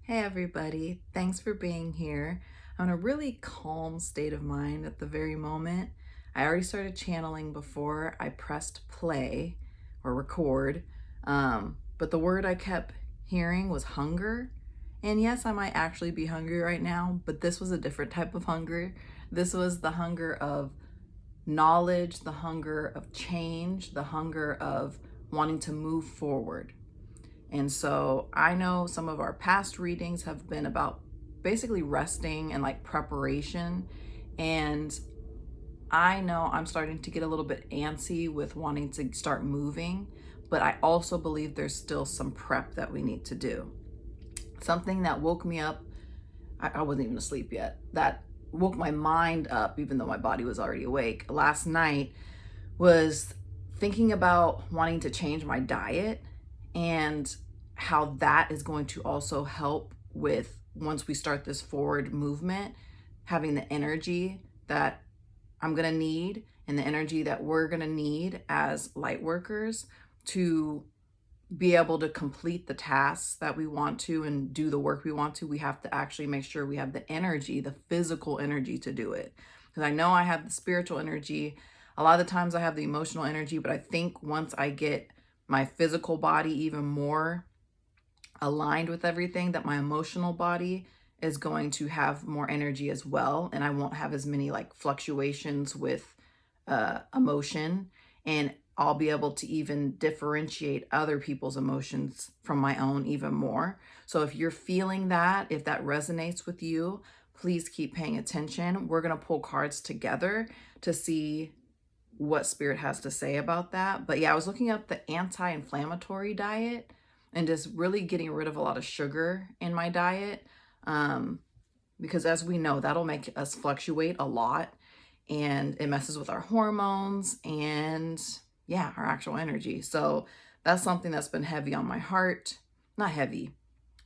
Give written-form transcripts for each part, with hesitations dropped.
Hey everybody, thanks for being here. I'm in a really calm state of mind at the very moment. I already started channeling before I pressed play or record, but the word I kept hearing was hunger. And yes, I might actually be hungry right now, but this was a different type of hunger. This was the hunger of knowledge, the hunger of change, the hunger of wanting to move forward. And so I know some of our past readings have been about basically resting and like preparation. And I know I'm starting to get a little bit antsy with wanting to start moving, but I also believe there's still some prep that we need to do. Something that woke me up, I wasn't even asleep yet, that woke my mind up, even though my body was already awake last night, was thinking about wanting to change my diet and how that is going to also help with, once we start this forward movement, having the energy that I'm going to need and the energy that we're going to need as light workers to be able to complete the tasks that we want to and do the work we want to. We have to actually make sure we have the energy, the physical energy to do it. Because I know I have the spiritual energy. A lot of the times I have the emotional energy, but I think once I get my physical body even more aligned with everything, that my emotional body is going to have more energy as well. And I won't have as many like fluctuations with emotion. And I'll be able to even differentiate other people's emotions from my own even more. So if you're feeling that, if that resonates with you, please keep paying attention. We're going to pull cards together to see what spirit has to say about that. But yeah, I was looking up the anti-inflammatory diet and just really getting rid of a lot of sugar in my diet. Because as we know, that'll make us fluctuate a lot and it messes with our hormones and yeah, our actual energy. So that's something that's been heavy on my heart. Not heavy.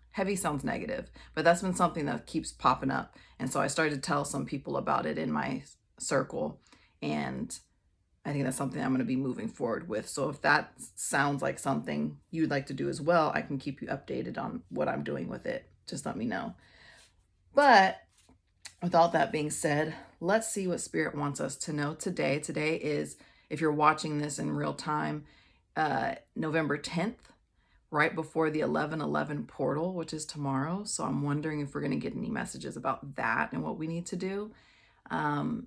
Heavy sounds negative, but that's been something that keeps popping up. And so I started to tell some people about it in my circle. And I think that's something I'm going to be moving forward with. So if that sounds like something you'd like to do as well, I can keep you updated on what I'm doing with it. Just let me know. But with all that being said, let's see what Spirit wants us to know today. Today is, if you're watching this in real time, November 10th, right before the 11/11 portal, which is tomorrow. So I'm wondering if we're going to get any messages about that and what we need to do.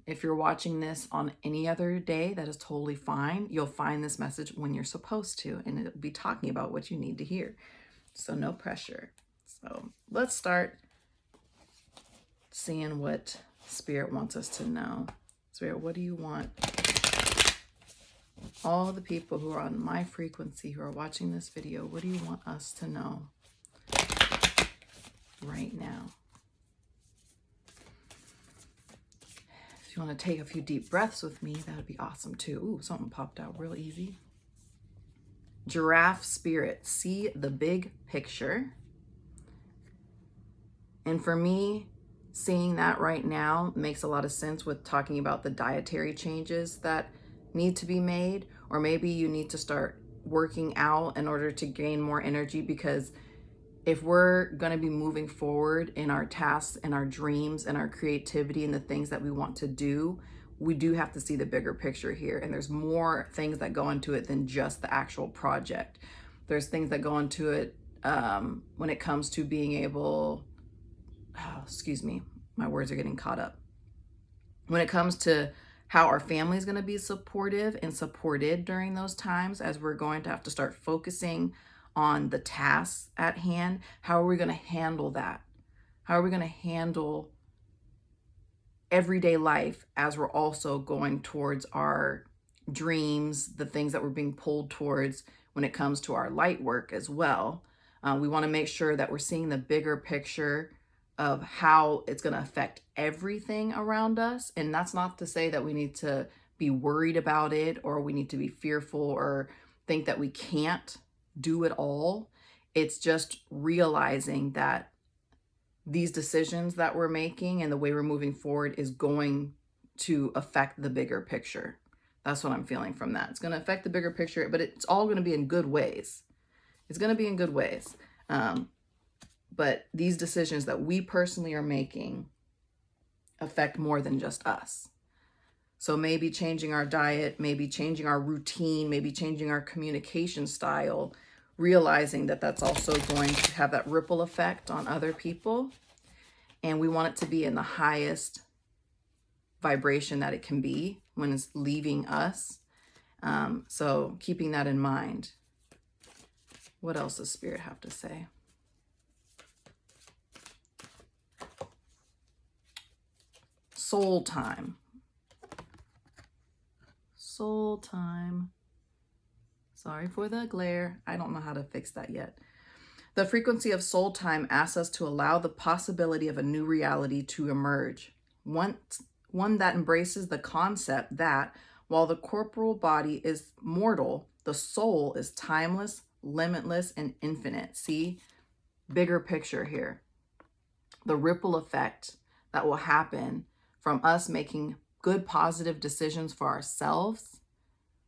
If you're watching this on any other day, that is totally fine. You'll find this message when you're supposed to, and it'll be talking about what you need to hear. So no pressure. So let's start seeing what Spirit wants us to know. Spirit, what do you want all the people who are on my frequency, who are watching this video, what do you want us to know right now? If you want to take a few deep breaths with me, that would be awesome too. Ooh, something popped out real easy. Giraffe Spirit, see the big picture. And for me, seeing that right now makes a lot of sense with talking about the dietary changes that need to be made, or maybe you need to start working out in order to gain more energy, because if we're going to be moving forward in our tasks and our dreams and our creativity and the things that we want to do, we do have to see the bigger picture here. And there's more things that go into it than just the actual project. There's things that go into it when it comes to being able, excuse me, my words are getting caught up. When it comes to how our family is going to be supportive and supported during those times, as we're going to have to start focusing on the tasks at hand, how are we going to handle that? How are we going to handle everyday life as we're also going towards our dreams, the things that we're being pulled towards when it comes to our light work as well? We want to make sure that we're seeing the bigger picture of how it's going to affect everything around us. And that's not to say that we need to be worried about it, or we need to be fearful or think that we can't do it all. It's just realizing that these decisions that we're making and the way we're moving forward is going to affect the bigger picture. That's what I'm feeling from that. It's going to affect the bigger picture, but it's all going to be in good ways. It's going to be in good ways. but these decisions that we personally are making affect more than just us. So maybe changing our diet, maybe changing our routine, maybe changing our communication style, realizing that that's also going to have that ripple effect on other people. And we want it to be in the highest vibration that it can be when it's leaving us. So keeping that in mind. What else does Spirit have to say? Soul time. Soul time. Sorry for the glare. I don't know how to fix that yet. The frequency of soul time asks us to allow the possibility of a new reality to emerge. One that embraces the concept that while the corporal body is mortal, the soul is timeless, limitless, and infinite. See, bigger picture here. The ripple effect that will happen from us making good, positive decisions for ourselves,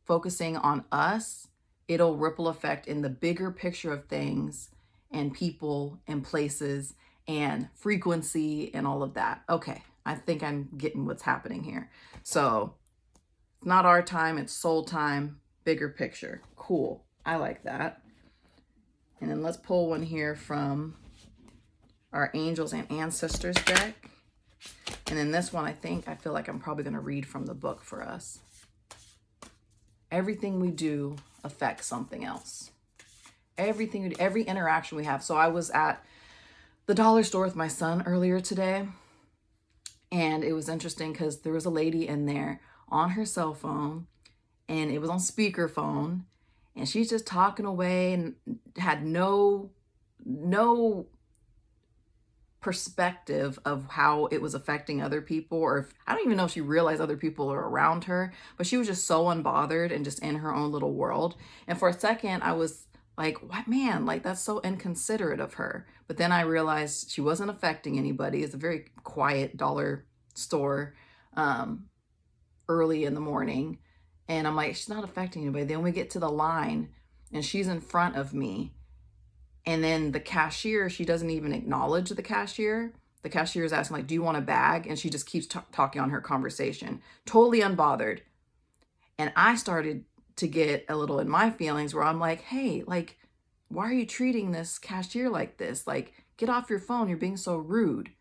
focusing on us, it'll ripple effect in the bigger picture of things and people and places and frequency and all of that. Okay, I think I'm getting what's happening here. So it's not our time, it's soul time, bigger picture. Cool, I like that. And then let's pull one here from our Angels and Ancestors deck. And then this one, I feel like I'm probably going to read from the book for us. Everything we do affects something else. Everything we do, every interaction we have. So I was at the dollar store with my son earlier today, and it was interesting because there was a lady in there on her cell phone, and it was on speakerphone, and she's just talking away and had no perspective of how it was affecting other people, or if, I don't even know if she realized other people are around her, but she was just so unbothered and just in her own little world. And for a second I was like, what, man, like that's so inconsiderate of her. But then I realized she wasn't affecting anybody. It's a very quiet dollar store early in the morning, and I'm like, she's not affecting anybody. Then we get to the line and she's in front of me. And then the cashier, she doesn't even acknowledge the cashier. The cashier is asking, like, do you want a bag? And she just keeps talking on her conversation, totally unbothered. And I started to get a little in my feelings where I'm like, hey, like, why are you treating this cashier like this? Like, get off your phone. You're being so rude.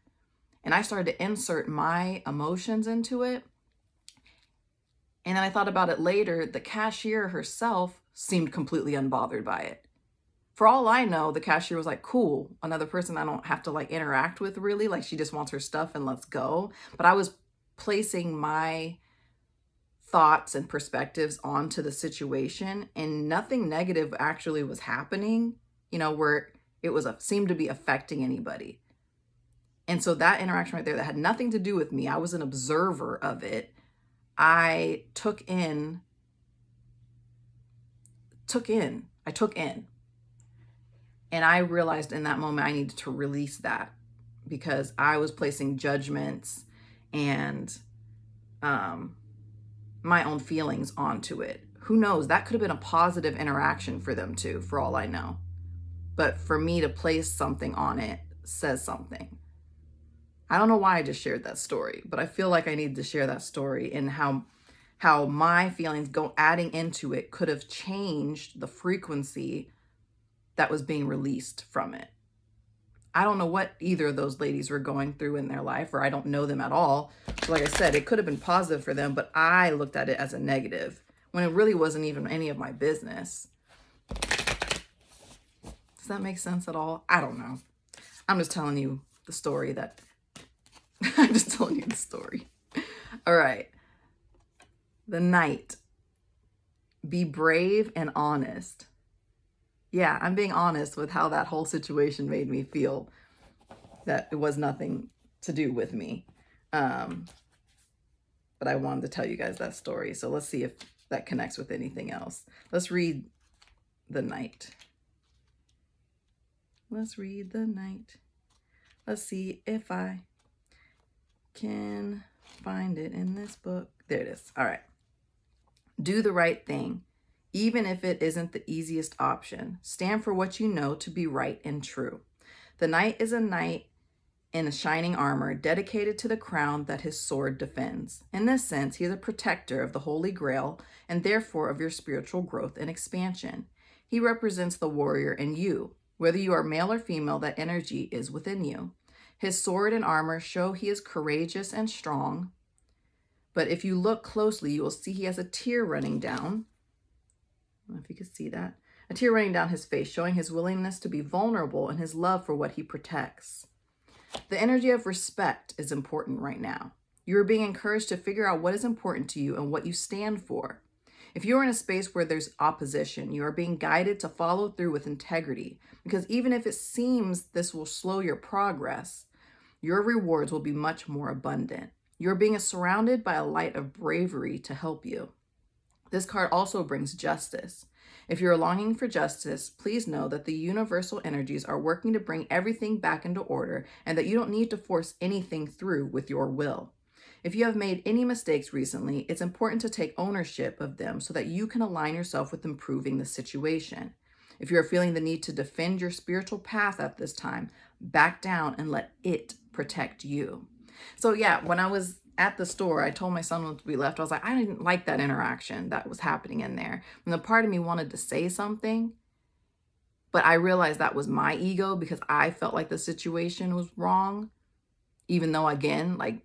And I started to insert my emotions into it. And then I thought about it later. The cashier herself seemed completely unbothered by it. For all I know, the cashier was like, cool, another person I don't have to like interact with really, like she just wants her stuff and let's go. But I was placing my thoughts and perspectives onto the situation, and nothing negative actually was happening, you know, where it was seemed to be affecting anybody. And so that interaction right there that had nothing to do with me, I was an observer of it. I took in. And I realized in that moment I needed to release that, because I was placing judgments and my own feelings onto it. Who knows? That could have been a positive interaction for them too, for all I know. But for me to place something on it says something. I don't know why I just shared that story, but I feel like I need to share that story, and how my feelings adding into it could have changed the frequency that was being released from it. I don't know what either of those ladies were going through in their life, or I don't know them at all. So like I said, it could have been positive for them, but I looked at it as a negative when it really wasn't even any of my business. Does that make sense at all? I don't know. I'm just telling you the story that I'm just telling you the story. All right. The Knight. Be brave and honest. Yeah, I'm being honest with how that whole situation made me feel, that it was nothing to do with me. But I wanted to tell you guys that story. So let's see if that connects with anything else. Let's read The Knight. Let's read The Knight. Let's see if I can find it in this book. There it is. All right. Do the right thing, even if it isn't the easiest option. Stand for what you know to be right and true. The knight is a knight in a shining armor, dedicated to the crown that his sword defends. In this sense, he is a protector of the Holy Grail and therefore of your spiritual growth and expansion. He represents the warrior in you. Whether you are male or female, that energy is within you. His sword and armor show he is courageous and strong. But if you look closely, you will see he has a tear running down. I don't know if you can see that. A tear running down his face, showing his willingness to be vulnerable and his love for what he protects. The energy of respect is important right now. You are being encouraged to figure out what is important to you and what you stand for. If you are in a space where there's opposition, you are being guided to follow through with integrity, because even if it seems this will slow your progress, your rewards will be much more abundant. You're being surrounded by a light of bravery to help you. This card also brings justice. If you're longing for justice, please know that the universal energies are working to bring everything back into order and that you don't need to force anything through with your will. If you have made any mistakes recently, it's important to take ownership of them so that you can align yourself with improving the situation. If you're feeling the need to defend your spiritual path at this time, back down and let it protect you. So yeah, when I was at the store, I told my son when we left, I was like, I didn't like that interaction that was happening in there. And the part of me wanted to say something, but I realized that was my ego because I felt like the situation was wrong. Even though, again, like,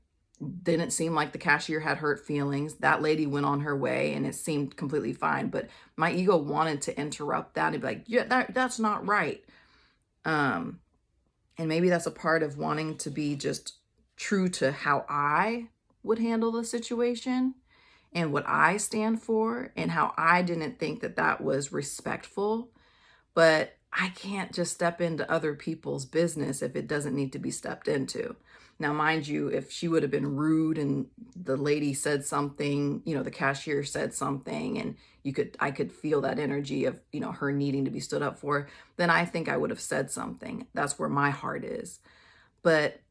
didn't seem like the cashier had hurt feelings. That lady went on her way and it seemed completely fine. But my ego wanted to interrupt that and be like, yeah, that's not right. And maybe that's a part of wanting to be just true to how I would handle the situation and what I stand for and how I didn't think that that was respectful. But I can't just step into other people's business if it doesn't need to be stepped into. Now, mind you, if she would have been rude and the lady said something, the cashier said something, and I could feel that energy of, her needing to be stood up for, then I think I would have said something. That's where my heart is. But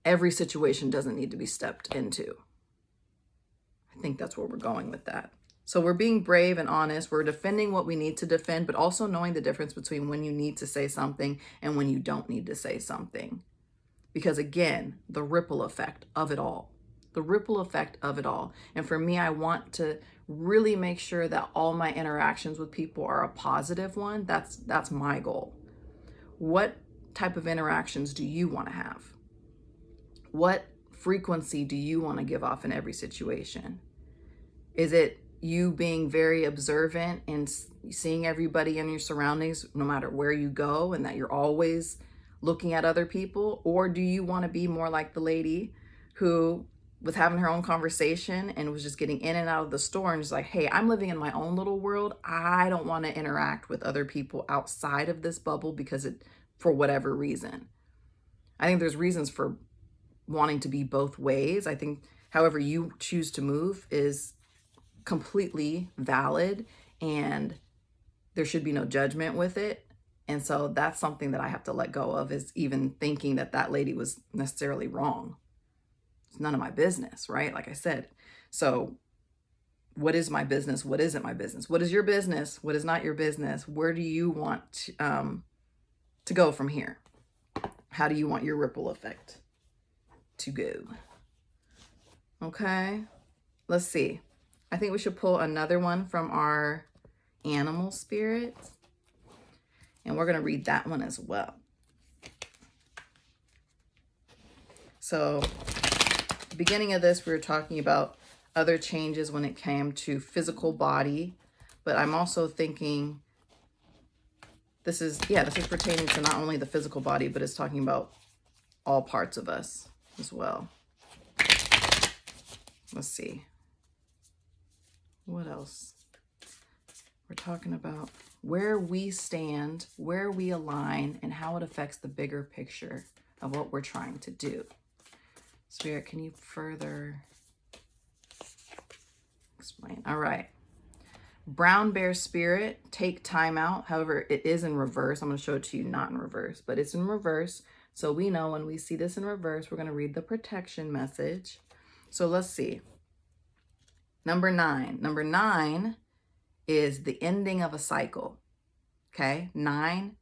every situation doesn't need to be stepped into. I think that's where we're going with that. So we're being brave and honest. We're defending what we need to defend, but also knowing the difference between when you need to say something and when you don't need to say something. Because again, the ripple effect of it all. The ripple effect of it all. And for me, I want to really make sure that all my interactions with people are a positive one. That's my goal. What type of interactions do you want to have? What frequency do you want to give off in every situation? Is it you being very observant and seeing everybody in your surroundings, no matter where you go, and that you're always looking at other people? Or do you want to be more like the lady who was having her own conversation and was just getting in and out of the store and just like, hey, I'm living in my own little world. I don't want to interact with other people outside of this bubble because for whatever reason. I think there's reasons for wanting to be both ways. I think however you choose to move is completely valid and there should be no judgment with it. And so that's something that I have to let go of, is even thinking that lady was necessarily wrong. It's none of my business, right? Like I said. So what is my business? What isn't my business? What is your business? What is not your business? Where do you want to go from here? How do you want your ripple effect to go? Okay, let's see. I think we should pull another one from our animal spirits. And we're going to read that one as well. So, beginning of this, we were talking about other changes when it came to physical body. But I'm also thinking this is pertaining to not only the physical body, but it's talking about all parts of us as well. Let's see. What else? We're talking about where we stand, where we align, and how it affects the bigger picture of what we're trying to do. Spirit, can you further explain? All right. Brown bear spirit, take time out. However, it is in reverse. I'm going to show it to you not in reverse, but it's in reverse. So we know when we see this in reverse, we're going to read the protection message. So let's see. Number 9. Number 9 is the ending of a cycle. Okay? 9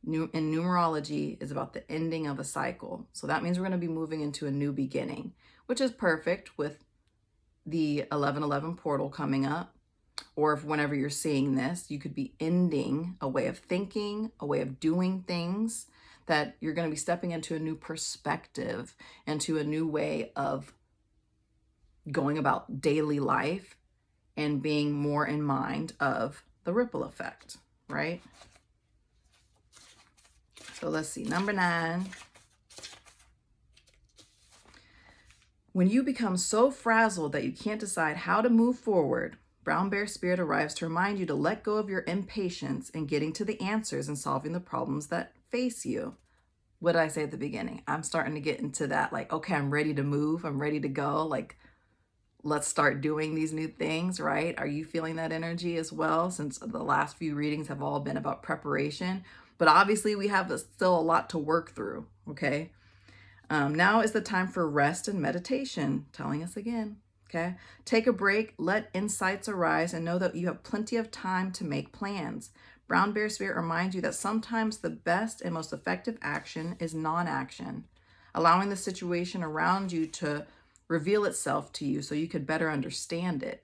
In numerology is about the ending of a cycle. So that means we're going to be moving into a new beginning, which is perfect with the 1111 portal coming up. Or if whenever you're seeing this, you could be ending a way of thinking, a way of doing things, that you're going to be stepping into a new perspective, into a new way of going about daily life and being more in mind of the ripple effect, right? So let's see, number 9. When you become so frazzled that you can't decide how to move forward, Brown Bear Spirit arrives to remind you to let go of your impatience in getting to the answers and solving the problems that face you. What did I say at the beginning? I'm starting to get into that, like, okay, I'm ready to move. I'm ready to go. Like, let's start doing these new things, right? Are you feeling that energy as well? Since the last few readings have all been about preparation, but obviously we have still a lot to work through, okay? Now is the time for rest and meditation, telling us again, okay? Take a break, let insights arise, and know that you have plenty of time to make plans. Brown Bear Spirit reminds you that sometimes the best and most effective action is non-action, allowing the situation around you to reveal itself to you so you could better understand it.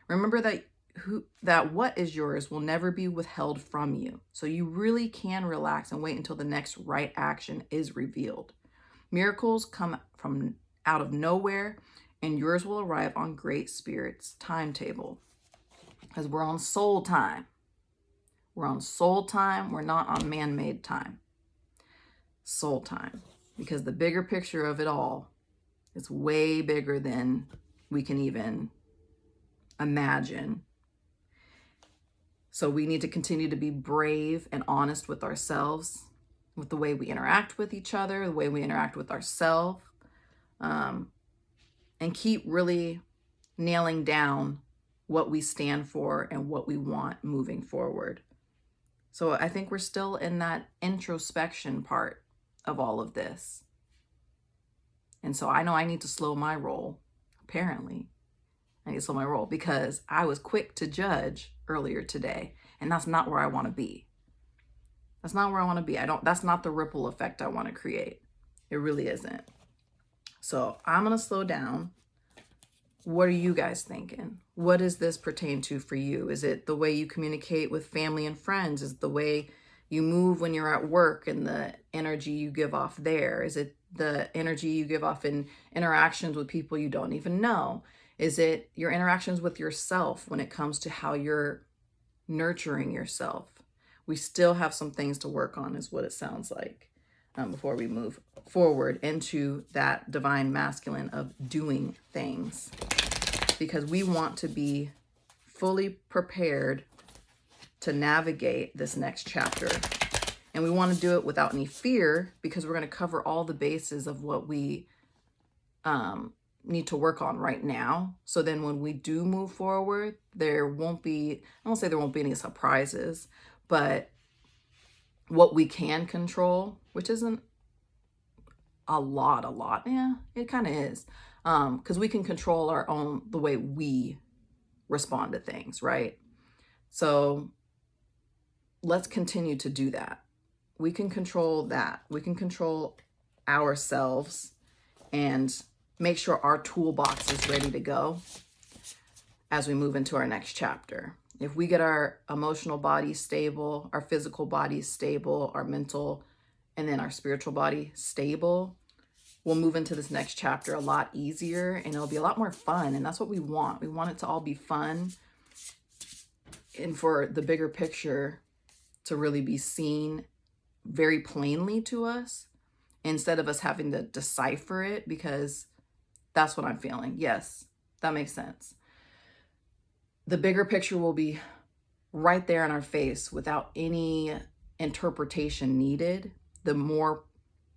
Remember that what is yours will never be withheld from you. So you really can relax and wait until the next right action is revealed. Miracles come from out of nowhere, and yours will arrive on Great Spirit's timetable. Because we're on soul time. We're on soul time. We're not on man-made time. Soul time. Because the bigger picture of it all is way bigger than we can even imagine. So we need to continue to be brave and honest with ourselves, with the way we interact with each other, the way we interact with ourselves, and keep really nailing down what we stand for and what we want moving forward. So I think we're still in that introspection part of all of this. And so I know I need to slow my roll, apparently. I need to slow my roll because I was quick to judge earlier today, and that's not where I want to be. That's not where I want to be. That's not the ripple effect I want to create. It really isn't. So I'm going to slow down. What are you guys thinking? What does this pertain to for you? Is it the way you communicate with family and friends? Is it the way you move when you're at work and the energy you give off there? Is it the energy you give off in interactions with people you don't even know? Is it your interactions with yourself when it comes to how you're nurturing yourself? We still have some things to work on, is what it sounds like, before we move forward into that divine masculine of doing things. Because we want to be fully prepared to navigate this next chapter. And we want to do it without any fear, because we're going to cover all the bases of what we need to work on right now. So then when we do move forward, there won't be, I won't say there won't be any surprises, but what we can control, which isn't a lot. Yeah, it kind of is. Because we can control the way we respond to things, right? So let's continue to do that. We can control that. We can control ourselves and make sure our toolbox is ready to go as we move into our next chapter. If we get our emotional body stable, our physical body stable, our mental, and then our spiritual body stable, we'll move into this next chapter a lot easier, and it'll be a lot more fun. And that's what we want. We want it to all be fun, and for the bigger picture to really be seen very plainly to us, instead of us having to decipher it, because that's what I'm feeling. Yes, that makes sense. The bigger picture will be right there in our face without any interpretation needed. The more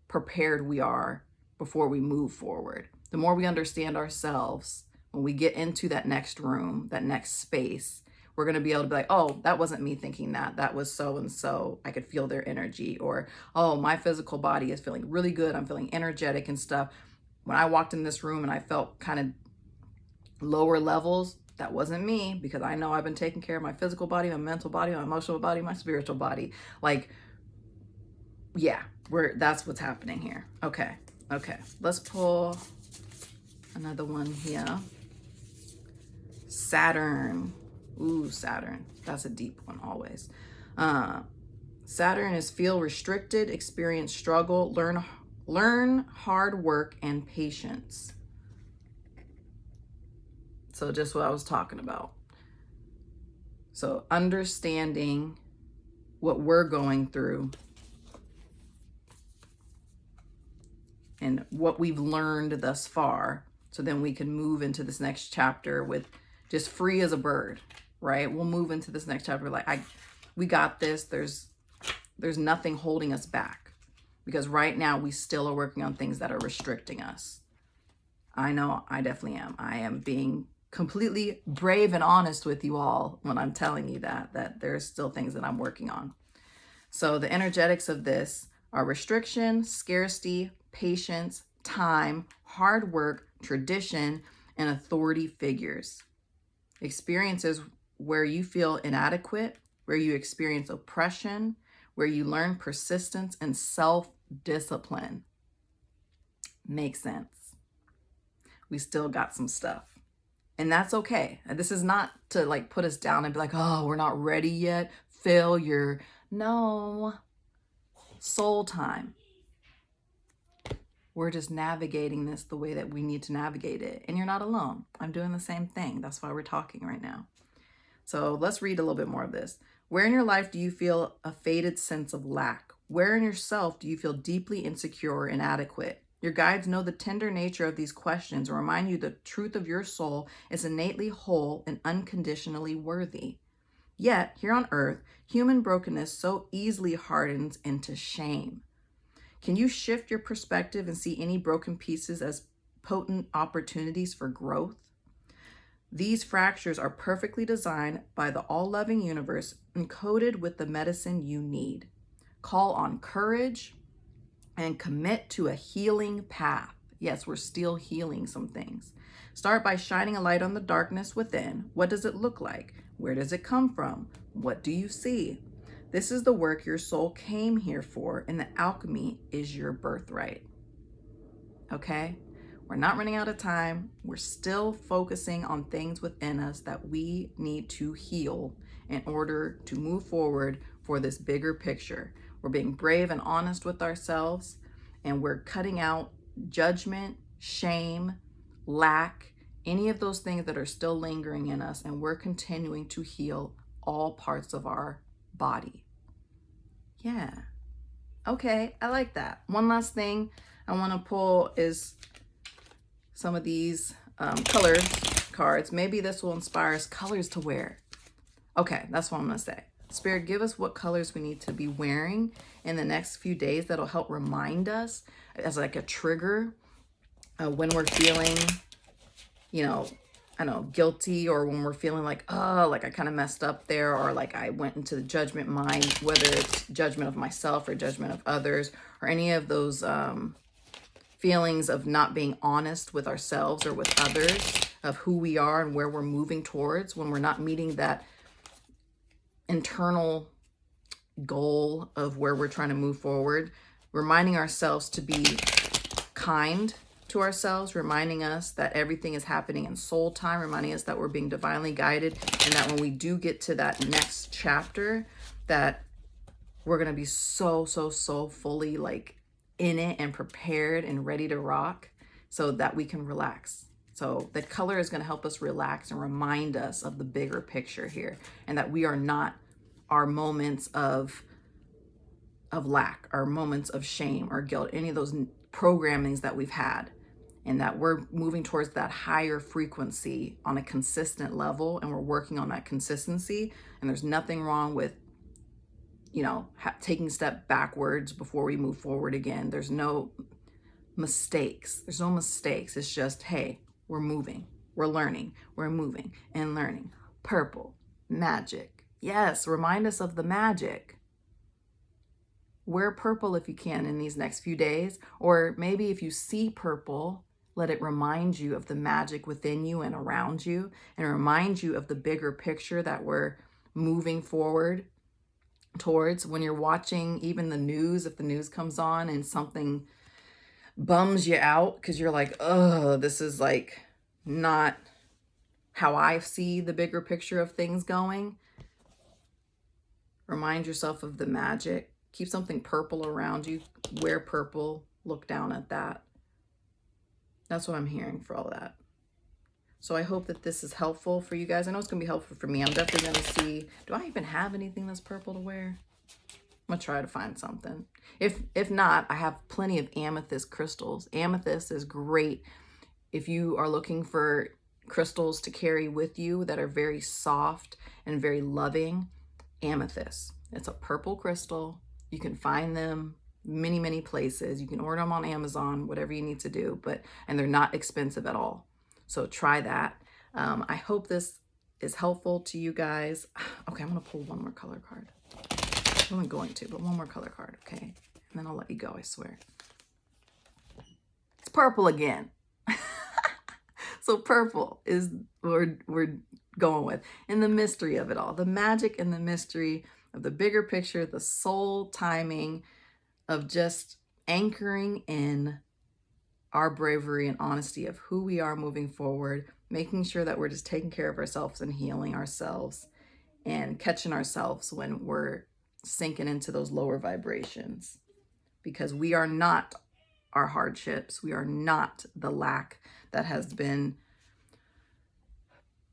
prepared we are before we move forward, the more we understand ourselves, when we get into that next room, that next space, we're going to be able to be like, oh, that wasn't me thinking that. That was so-and-so. I could feel their energy. Or, oh, my physical body is feeling really good. I'm feeling energetic and stuff. When I walked in this room and I felt kind of lower levels, that wasn't me, because I know I've been taking care of my physical body, my mental body, my emotional body, my spiritual body. Like, yeah, that's what's happening here. Okay. Let's pull another one here. Saturn. Ooh, Saturn. That's a deep one always. Saturn is feel restricted, experience struggle, learn hard work and patience. So just what I was talking about. So understanding what we're going through and what we've learned thus far, so then we can move into this next chapter with just free as a bird, right? We'll move into this next chapter like we got this. There's nothing holding us back, because right now we still are working on things that are restricting us. I know I definitely am. I am being completely brave and honest with you all when I'm telling you that there's still things that I'm working on. So the energetics of this are restriction, scarcity, patience, time, hard work, tradition, and authority figures. Experiences where you feel inadequate, where you experience oppression, where you learn persistence and self-discipline. Makes sense. We still got some stuff. And that's okay. This is not to like put us down and be like, oh, we're not ready yet. Failure. No. Soul time. We're just navigating this the way that we need to navigate it. And you're not alone. I'm doing the same thing. That's why we're talking right now. So let's read a little bit more of this. Where in your life do you feel a faded sense of lack? Where in yourself do you feel deeply insecure or inadequate? Your guides know the tender nature of these questions and remind you the truth of your soul is innately whole and unconditionally worthy. Yet, here on earth, human brokenness so easily hardens into shame. Can you shift your perspective and see any broken pieces as potent opportunities for growth? These fractures are perfectly designed by the all-loving universe, encoded with the medicine you need. Call on courage and commit to a healing path. Yes, we're still healing some things. Start by shining a light on the darkness within. What does it look like? Where does it come from? What do you see? This is the work your soul came here for, and the alchemy is your birthright. Okay? We're not running out of time. We're still focusing on things within us that we need to heal in order to move forward for this bigger picture. We're being brave and honest with ourselves, and we're cutting out judgment, shame, lack, any of those things that are still lingering in us, and we're continuing to heal all parts of our body. Yeah. Okay, I like that. One last thing I want to pull is some of these color cards. Maybe this will inspire us colors to wear. Okay, that's what I'm going to say. Spirit, give us what colors we need to be wearing in the next few days that'll help remind us as like a trigger when we're feeling, you know, I don't know, guilty, or when we're feeling like, oh, like I kind of messed up there, or like I went into the judgment mind, whether it's judgment of myself or judgment of others, or any of those feelings of not being honest with ourselves or with others, of who we are and where we're moving towards when we're not meeting that internal goal of where we're trying to move forward. Reminding ourselves to be kind to ourselves, reminding us that everything is happening in soul time, reminding us that we're being divinely guided, and that when we do get to that next chapter, that we're going to be so fully like in it and prepared and ready to rock, so that we can relax. So the color is going to help us relax and remind us of the bigger picture here, and that we are not our moments of lack, our moments of shame or guilt, any of those programmings that we've had, and that we're moving towards that higher frequency on a consistent level, and we're working on that consistency. And there's nothing wrong with, you know, taking a step backwards before we move forward again. There's no mistakes. There's no mistakes. It's just, hey, we're moving, we're learning, we're moving and learning. Purple, magic. Yes, remind us of the magic. Wear purple if you can in these next few days, or maybe if you see purple, let it remind you of the magic within you and around you, and remind you of the bigger picture that we're moving forward towards when you're watching even the news. If the news comes on and something bums you out because you're like, oh, this is like not how I see the bigger picture of things going, remind yourself of the magic. Keep something purple around you. Wear purple. Look down at that. That's what I'm hearing for all that. So I hope that this is helpful for you guys. I know it's going to be helpful for me. I'm definitely going to see, do I even have anything that's purple to wear? I'm going to try to find something. If not, I have plenty of amethyst crystals. Amethyst is great if you are looking for crystals to carry with you that are very soft and very loving. Amethyst. It's a purple crystal. You can find them many, many places. You can order them on Amazon, whatever you need to do, and they're not expensive at all. So try that. I hope this is helpful to you guys. Okay, I'm gonna pull one more color card. I'm only going to, but one more color card, okay? And then I'll let you go, I swear. It's purple again. So purple is what we're going with. And the mystery of it all, the magic and the mystery of the bigger picture, the soul timing of just anchoring in our bravery and honesty of who we are moving forward, making sure that we're just taking care of ourselves and healing ourselves and catching ourselves when we're sinking into those lower vibrations, because we are not our hardships. We are not the lack that has been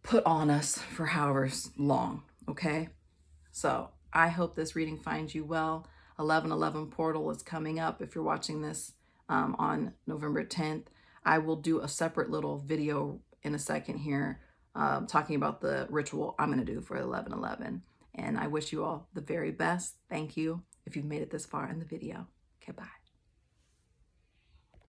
put on us for however long, okay? So I hope this reading finds you well. 11/11 portal is coming up. If you're watching this on November 10th, I will do a separate little video in a second here talking about the ritual I'm going to do for 11/11. And I wish you all the very best. Thank you if you've made it this far in the video. Okay, bye.